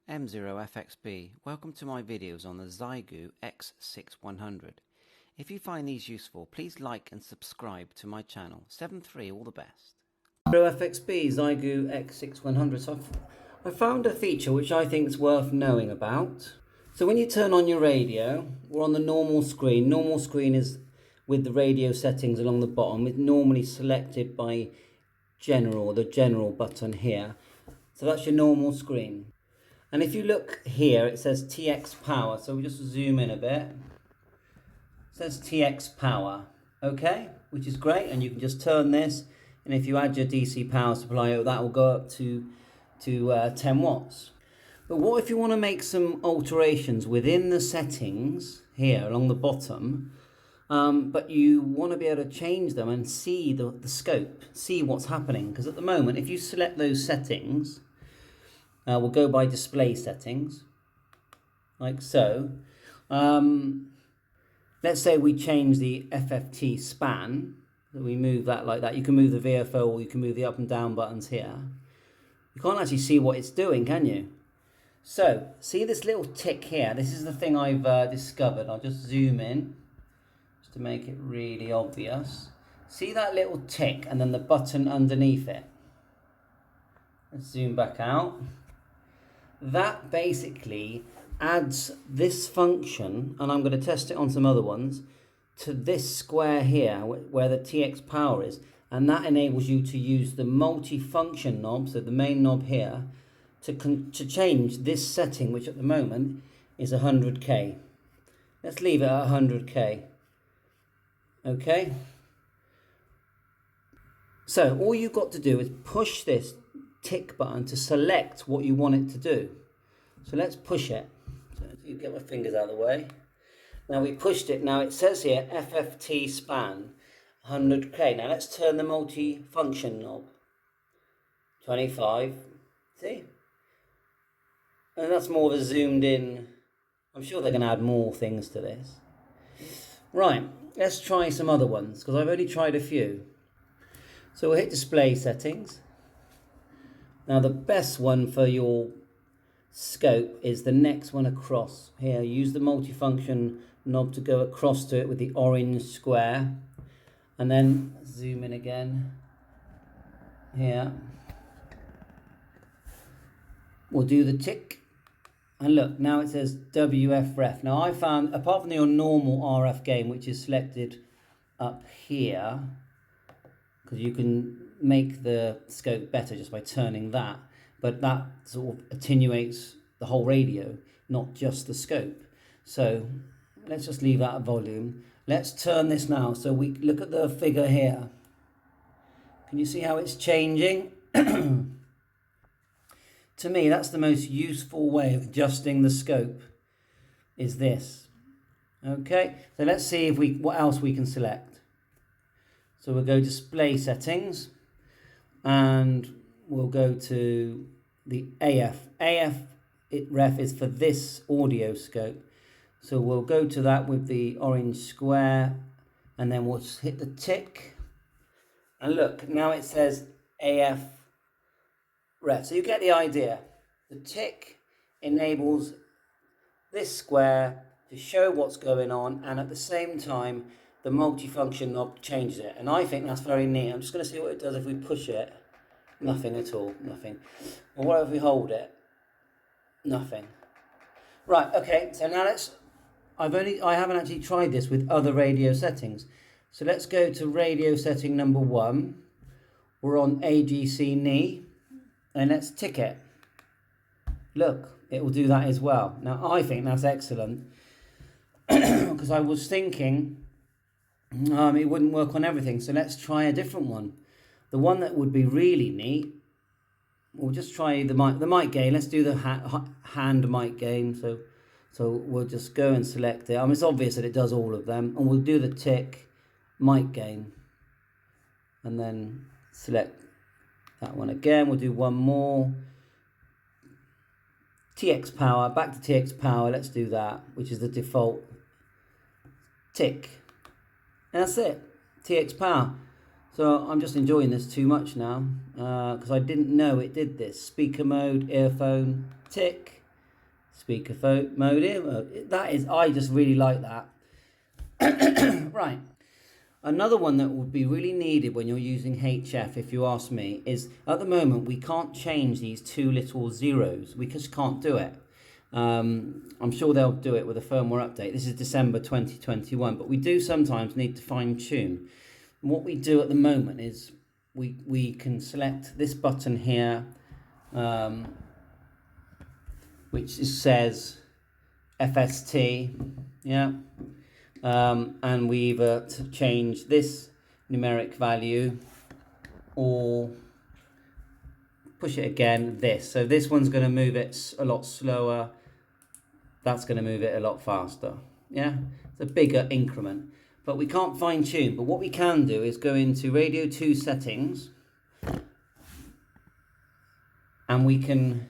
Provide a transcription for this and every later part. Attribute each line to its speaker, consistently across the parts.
Speaker 1: M0FXB, welcome to my videos on the XIEGU X6100. If you find these useful, please like and subscribe to my channel. 7-3, all the best.
Speaker 2: FXB XIEGU X6100. So I found a feature which I think is worth knowing about. So when you turn on your radio, we're on the normal screen. Normal screen is with the radio settings along the bottom. It's normally selected by general, the general button here. So that's your normal screen. And if you look here, it says TX power. So we just zoom in a bit. It says TX power, okay, which is great. And you can just turn this, and if you add your DC power supply, that will go up to 10 watts. But what if you want to make some alterations within the settings here along the bottom, but you want to be able to change them and see the scope, see what's happening? Because at the moment, if you select those settings, we'll go by display settings, like so. Let's say we change the FFT span, so we move that like that. You can move the VFO or you can move the up and down buttons here. You can't actually see what it's doing, can you? So, see this little tick here? This is the thing I've discovered. I'll just zoom in, just to make it really obvious. See that little tick and then the button underneath it? Let's zoom back out. That basically adds this function, and I'm going to test it on some other ones, to this square here where the TX power is, and that enables you to use the multi-function knob, so the main knob here, to change this setting, which at the moment is 100k. Let's leave it at 100k. Okay? So all you've got to do is push this tick button to select what you want it to do. So let's push it. So you get my fingers out of the way. Now we pushed it. Now it says here FFT span 100k. Now let's turn the multi-function knob. 25. See? And that's more of a zoomed in. I'm sure they're going to add more things to this. Right, let's try some other ones because I've only tried a few. So we'll hit display settings. Now the best one for your scope is the next one across. Here, use the multifunction knob to go across to it with the orange square. And then zoom in again. Here. We'll do the tick. And look, now it says WF ref. Now I found, apart from your normal RF gain, which is selected up here, because you can make the scope better just by turning that, but that sort of attenuates the whole radio, not just the scope. So let's just leave that at volume. Let's turn this now. So we look at the figure here. Can you see how it's changing? To me, that's the most useful way of adjusting the scope, is this. Okay, so let's see if what else we can select. So we'll go display settings, and we'll go to the AF. Ref is for this audio scope. So we'll go to that with the orange square, and then we'll just hit the tick. And look, now it says AF ref. So you get the idea. The tick enables this square to show what's going on, and at the same time, the multifunction knob changes it. And I think that's very neat. I'm just going to see what it does if we push it. Nothing at all, nothing. Or what if we hold it? Nothing. Right, okay, so now I haven't actually tried this with other radio settings. So let's go to radio setting number 1. We're on AGC knee, and let's tick it. Look, it will do that as well. Now I think that's excellent, because I was thinking it wouldn't work on everything. So let's try a different one. The one that would be really neat, we'll just try the mic gain. Let's do the hand mic gain. So we'll just go and select it. I mean, it's obvious that it does all of them. And we'll do the tick mic gain. And then select that one again. We'll do one more. TX power, back to TX power. Let's do that, which is the default tick. And that's it. TX power. So I'm just enjoying this too much now, because I didn't know it did this. Speaker mode, earphone, tick, speaker mode here. That is, I just really like that. Right. Another one that would be really needed when you're using HF, if you ask me, is at the moment we can't change these two little zeros. We just can't do it. I'm sure they'll do it with a firmware update. This is December 2021, but we do sometimes need to fine tune. And what we do at the moment is we can select this button here, which says FST, yeah. And we either change this numeric value or push it again, this. So this one's going to move it a lot slower. That's going to move it a lot faster. Yeah, it's a bigger increment. But we can't fine tune. But what we can do is go into Radio 2 settings. And we can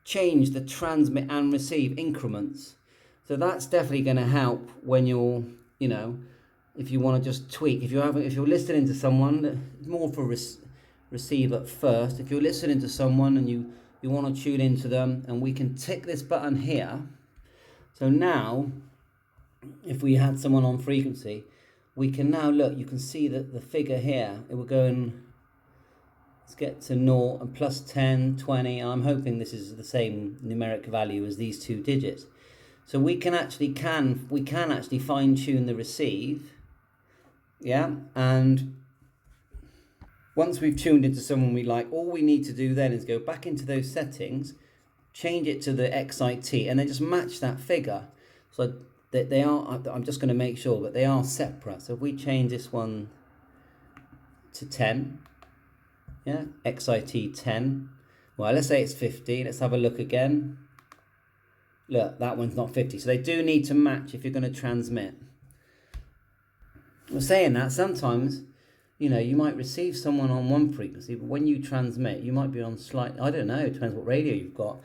Speaker 2: change the transmit and receive increments. So that's definitely going to help when you're, you know, if you want to just tweak. If you're listening to someone, more for receive at first. If you're listening to someone and you want to tune into them, and we can tick this button here. So now, if we had someone on frequency, we can now look. You can see that the figure here. It will go and let's get to 0 and plus 10, 20. I'm hoping this is the same numeric value as these two digits. So we can actually fine tune the receive, yeah. And once we've tuned into someone we like, all we need to do then is go back into those settings, change it to the XIT, and then just match that figure. So that they are. I'm just going to make sure that they are separate. So if we change this one to 10, yeah, XIT 10. Well, let's say it's 50. Let's have a look again. Look, that one's not 50. So they do need to match if you're going to transmit. I'm saying that sometimes, you know, you might receive someone on one frequency, but when you transmit, you might be on slightly, I don't know, it depends what radio you've got.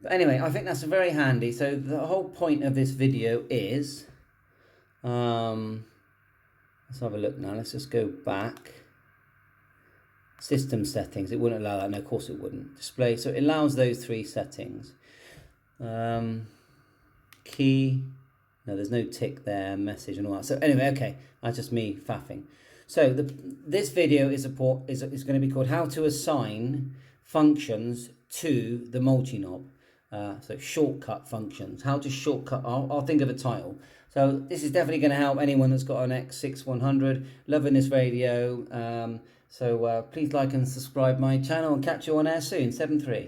Speaker 2: But anyway, I think that's very handy. So the whole point of this video is, let's have a look now. Let's just go back. System settings. It wouldn't allow that. No, of course it wouldn't. Display. So it allows those three settings. Key, no, there's no tick there, message and all that. So anyway, okay, that's just me faffing. So this video is going to be called How to Assign Functions to the Multi knob. So shortcut functions, how to shortcut. I'll think of a title. So this is definitely going to help anyone that's got an X6100. Loving this radio. So please like and subscribe my channel and catch you on air soon. 7-3.